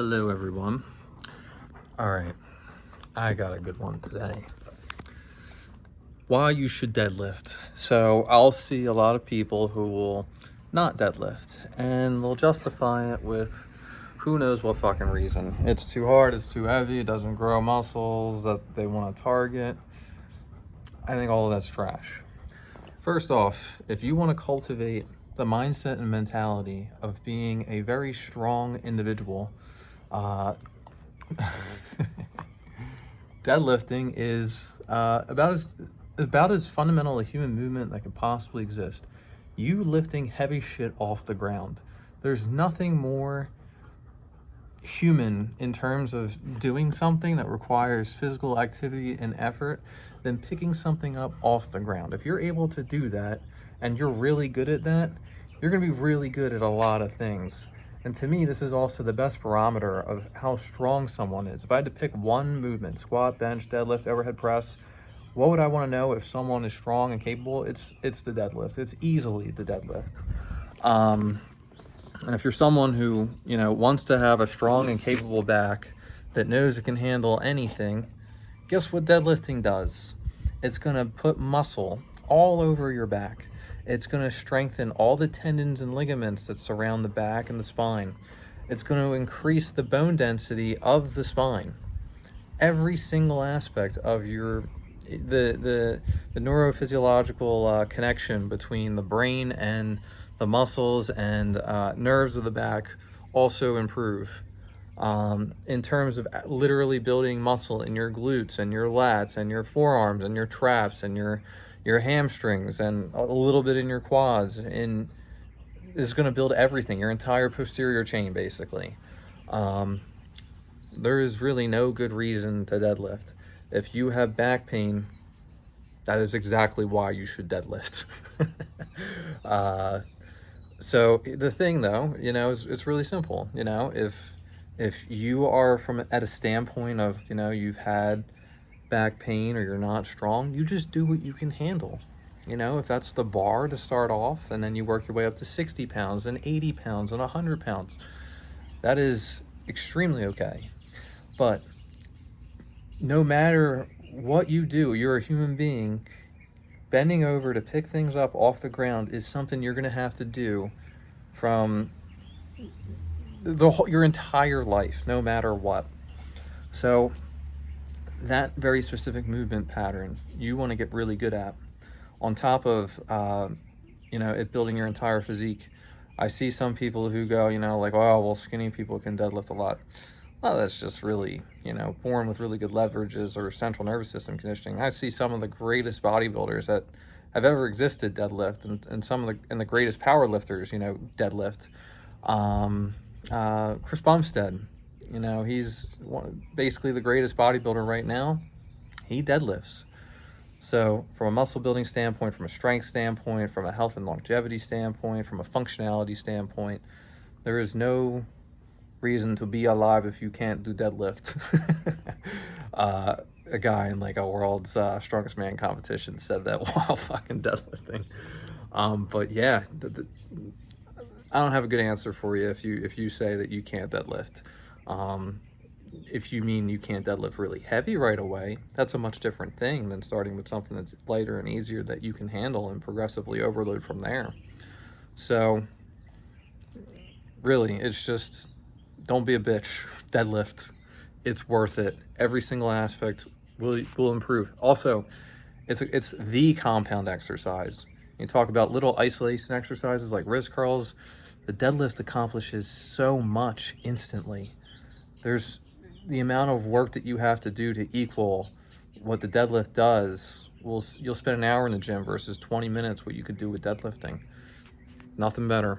Hello everyone. All right, I got a good one today. Why you should deadlift. So I'll see a lot of people who will not deadlift and they'll justify it with who knows what fucking reason. It's too hard, it's too heavy, it doesn't grow muscles that they want to target. I think all of that's trash. First off, if you want to cultivate the mindset and mentality of being a very strong individual, deadlifting is about as fundamental a human movement that could possibly exist. You lifting heavy shit off the ground. There's nothing more human in terms of doing something that requires physical activity and effort than picking something up off the ground. If you're able to do that and you're really good at that, you're going to be really good at a lot of things. And to me, this is also the best barometer of how strong someone is. If I had to pick one movement, squat, bench, deadlift, overhead press, what would I want to know if someone is strong and capable? It's the deadlift. It's easily the deadlift. And if you're someone who, wants to have a strong and capable back that knows it can handle anything, guess what deadlifting does? It's going to put muscle all over your back. It's going to strengthen all the tendons and ligaments that surround the back and the spine. It's going to increase the bone density of the spine. Every single aspect of the neurophysiological connection between the brain and the muscles and nerves of the back also improve. In terms of literally building muscle in your glutes and your lats and your forearms and your traps and your hamstrings and a little bit in your quads, and is going to build everything, your entire posterior chain basically. There is really no good reason to deadlift. If you have back pain, that is exactly why you should deadlift. So the thing though, is it's really simple. If you are at a standpoint of, you've had back pain or you're not strong, you just do what you can handle. If that's the bar to start off, and then you work your way up to 60 pounds and 80 pounds and 100 pounds, that is extremely okay. But no matter what you do, you're a human being. Bending over to pick things up off the ground is something you're going to have to do from your entire life, no matter what. So that very specific movement pattern you want to get really good at, on top of it building your entire physique. I see some people who go, like, oh, well, skinny people can deadlift a lot. Well, that's just really, born with really good leverages or central nervous system conditioning. I see some of the greatest bodybuilders that have ever existed deadlift, and some of the greatest power lifters, deadlift. Chris Bumstead, he's basically the greatest bodybuilder right now. He deadlifts. So from a muscle building standpoint, from a strength standpoint, from a health and longevity standpoint, from a functionality standpoint, there is no reason to be alive if you can't do deadlift. A guy in like a world's strongest man competition said that while fucking deadlifting. But yeah, I don't have a good answer for you if you say that you can't deadlift. If you mean you can't deadlift really heavy right away, that's a much different thing than starting with something that's lighter and easier that you can handle and progressively overload from there. So really, it's just, don't be a bitch. Deadlift. It's worth it. Every single aspect will improve. Also, it's the compound exercise. You talk about little isolation exercises like wrist curls. The deadlift accomplishes so much instantly. There's the amount of work that you have to do to equal what the deadlift does. You'll spend an hour in the gym versus 20 minutes what you could do with deadlifting. Nothing better.